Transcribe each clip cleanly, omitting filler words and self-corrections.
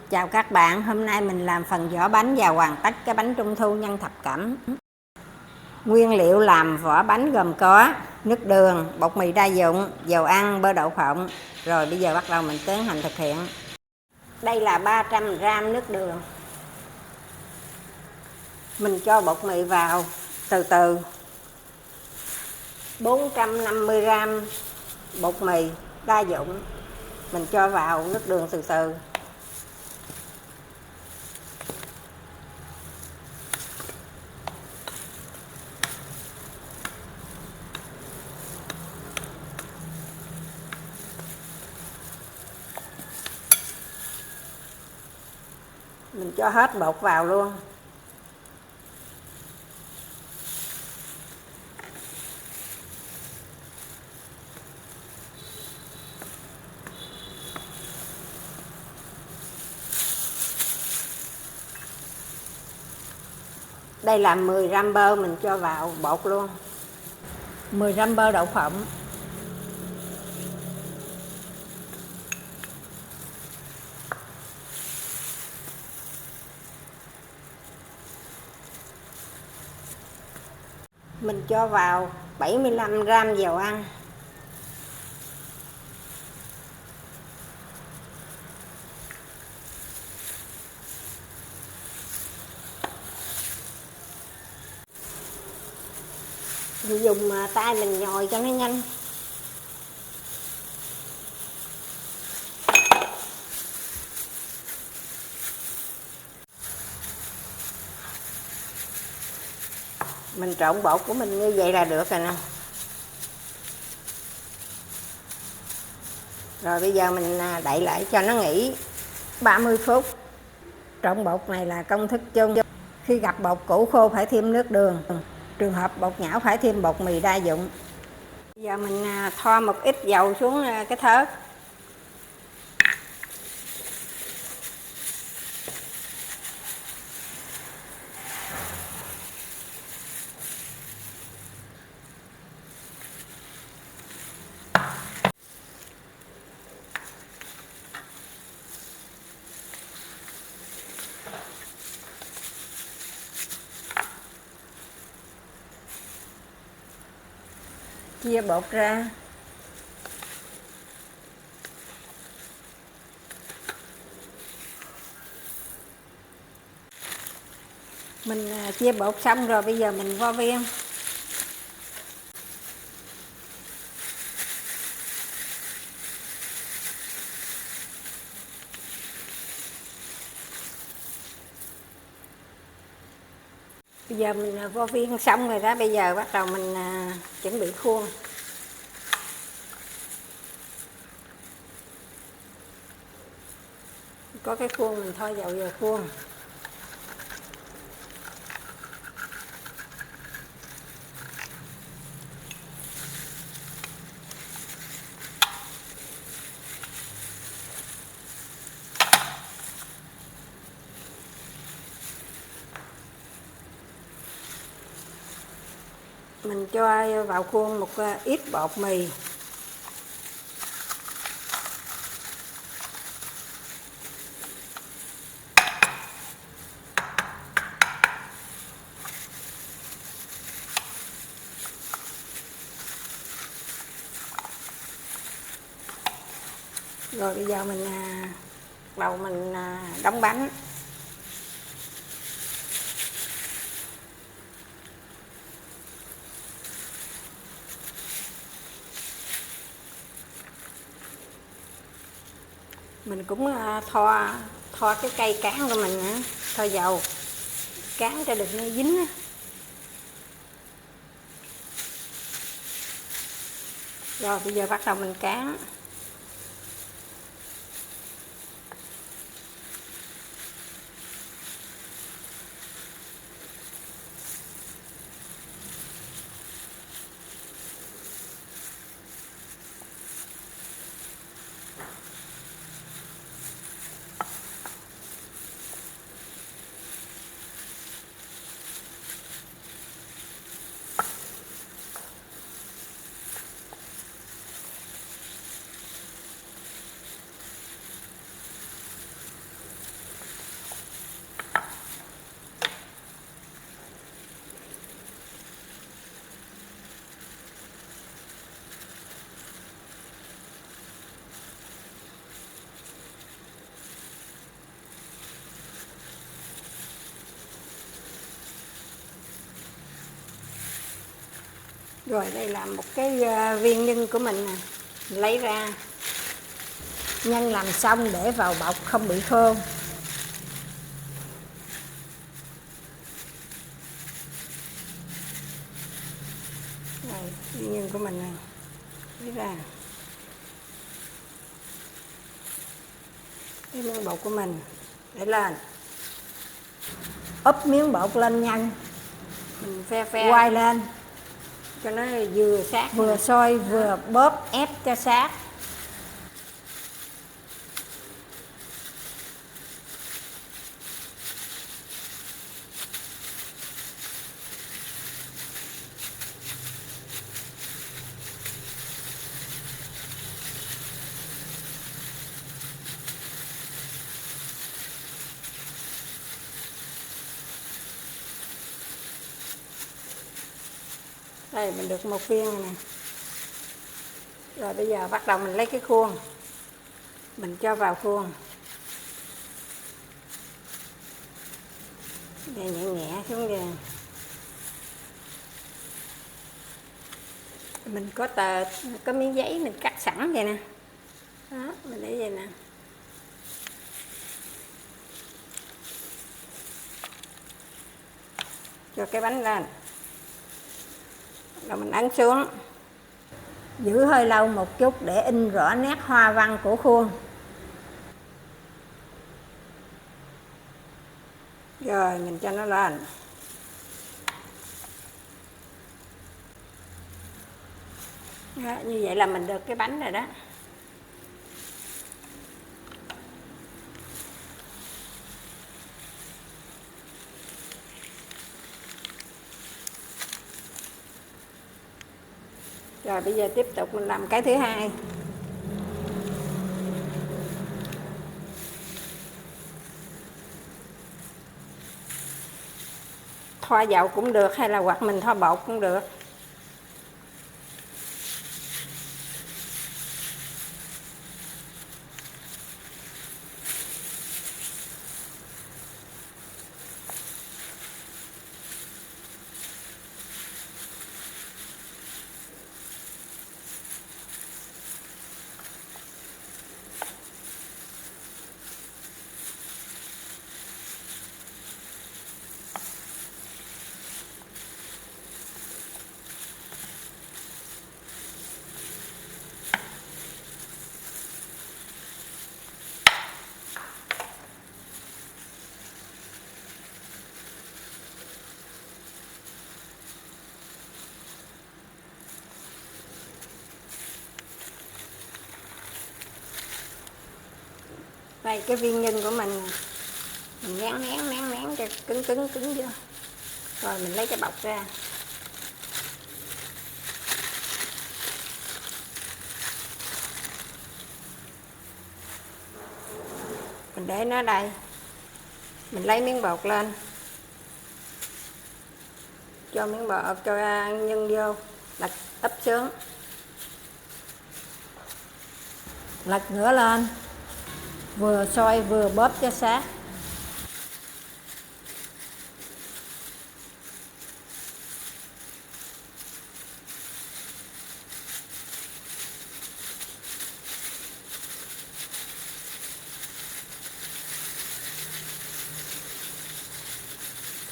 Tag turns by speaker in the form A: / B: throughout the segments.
A: Chào các bạn, hôm nay mình làm phần vỏ bánh và hoàn tất cái bánh trung thu nhân thập cẩm. Nguyên liệu làm vỏ bánh gồm có nước đường, bột mì đa dụng, dầu ăn, bơ đậu phộng. Rồi bây giờ bắt đầu mình tiến hành thực hiện. Đây là 300g nước đường. Mình cho bột mì vào từ từ. 450g bột mì đa dụng. Mình cho vào nước đường từ từ. Mình cho hết bột vào luôn. Đây là 10g bơ, mình cho vào bột luôn. 10g bơ đậu phộng. Mình cho vào 75g dầu ăn. Mình dùng tay mình nhồi cho nó nhanh. Mình trộn bột của mình như vậy là được rồi nè. Rồi bây giờ mình đậy lại cho nó nghỉ 30 phút. Trộn bột này là công thức chung. Khi gặp bột cũ khô phải thêm nước đường. Trường hợp bột nhão phải thêm bột mì đa dụng. Bây giờ mình thoa một ít dầu xuống cái thớt. Chia bột ra. Mình chia bột xong rồi bây giờ mình vo viên. Bây giờ mình vo viên xong rồi đó, bây giờ bắt đầu mình chuẩn bị khuôn. Có cái khuôn mình thôi dầu vào khuôn. Mình cho vào khuôn một ít bột mì. Rồi bây giờ mình đầu mình đóng bánh. Mình cũng thoa cái cây cán của mình nữa, thoa dầu cán cho đừng nó dính. Rồi bây giờ bắt đầu mình cán. Rồi đây là một cái viên nhân của mình nè, lấy ra. Nhân làm xong để vào bọc không bị khô. Rồi, viên nhân của mình nè, lấy ra. Cái miếng bột của mình để lên. Úp miếng bột lên nhân. Mình phe quay lên cho nó vừa sát, vừa sôi vừa bóp ép cho sát. Đây mình được một viên này nè. Rồi bây giờ bắt đầu mình lấy cái khuôn, mình cho vào khuôn, để nhẹ nhẹ xuống đây. Mình có miếng giấy mình cắt sẵn vậy nè, đó mình để vậy nè. Cho cái bánh lên, rồi mình ấn xuống, giữ hơi lâu một chút để in rõ nét hoa văn của khuôn. Rồi mình cho nó lên. Đó, như vậy là mình được cái bánh rồi đó. Rồi bây giờ tiếp tục mình làm cái thứ hai. Thoa dầu cũng được hay là hoặc mình thoa bột cũng được. Đây cái viên nhân của mình nén cho cứng vô. Rồi mình lấy cái bọc ra. Mình để nó đây. Mình lấy miếng bột lên. Cho miếng bột, cho nhân vô, lật ấp xuống. Lật ngửa lên. Vừa sôi vừa bóp cho sát.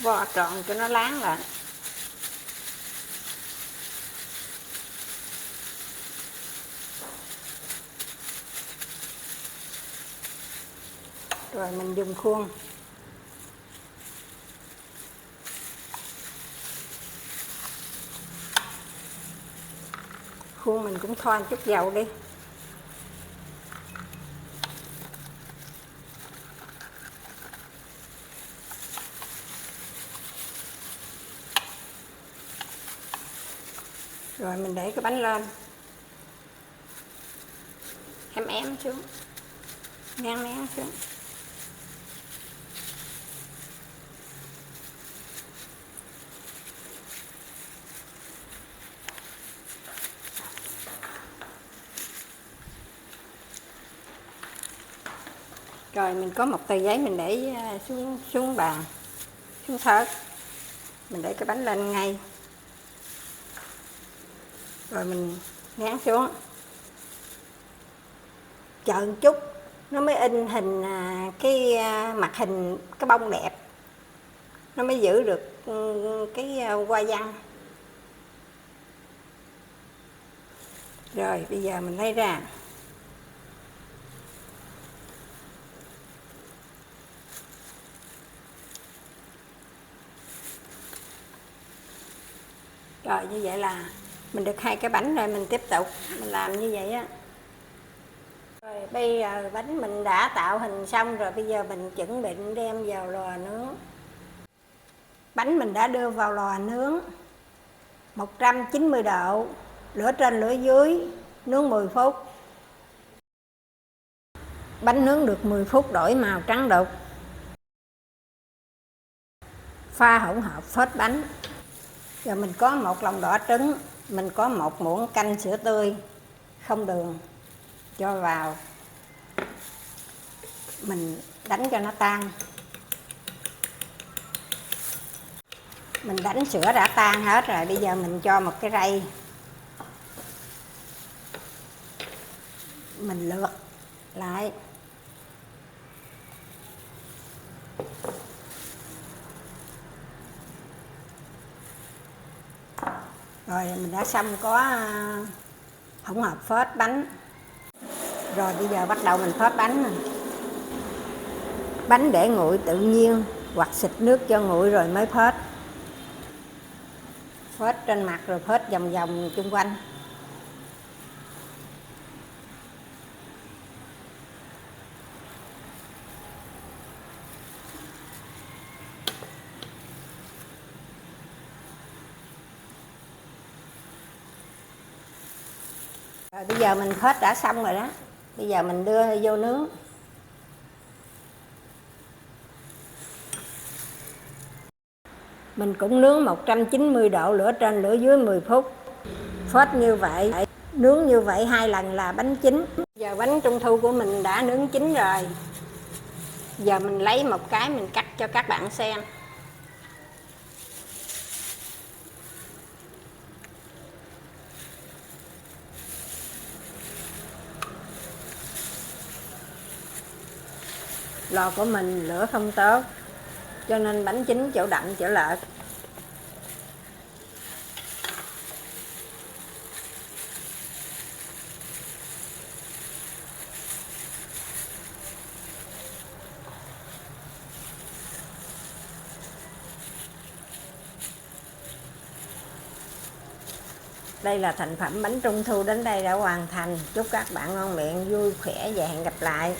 A: Vo tròn cho nó láng lại. Rồi mình dùng khuôn. Khuôn mình cũng thoa chút dầu đi. Rồi mình để cái bánh lên. Ém xuống. Nén xuống. Rồi mình có một tờ giấy mình để xuống bàn, xuống thớt. Mình để cái bánh lên ngay. Rồi mình nén xuống, chờ một chút nó mới in hình cái mặt hình cái bông đẹp, nó mới giữ được cái hoa văn. Rồi bây giờ mình lấy ra. Rồi như vậy là mình được 2 cái bánh rồi, mình tiếp tục mình làm như vậy á. Rồi bây giờ bánh mình đã tạo hình xong rồi, bây giờ mình chuẩn bị đem vào lò nướng. Bánh mình đã đưa vào lò nướng 190 độ, lửa trên lửa dưới, nướng 10 phút. Bánh nướng được 10 phút đổi màu trắng đục. Pha hỗn hợp phết bánh. Giờ mình có 1 lòng đỏ trứng, mình có 1 muỗng canh sữa tươi, không đường, cho vào. Mình đánh cho nó tan. Mình đánh sữa đã tan hết rồi, bây giờ mình cho một cái rây. Mình lượt lại. Rồi mình đã xong có hỗn hợp phết bánh. Rồi bây giờ bắt đầu mình phết bánh nè. Bánh để nguội tự nhiên hoặc xịt nước cho nguội rồi mới phết. Phết trên mặt rồi phết vòng vòng chung quanh. Rồi bây giờ mình phết đã xong rồi đó. Bây giờ mình đưa vô nướng. Mình cũng nướng 190 độ, lửa trên lửa dưới 10 phút. Phết như vậy, nướng như vậy 2 lần là bánh chín. Giờ bánh trung thu của mình đã nướng chín rồi. Giờ mình lấy một cái mình cắt cho các bạn xem. Lò của mình lửa không tốt, cho nên bánh chín chỗ đậm chỗ lợt. Đây là thành phẩm bánh trung thu đến đây đã hoàn thành. Chúc các bạn ngon miệng, vui khỏe và hẹn gặp lại.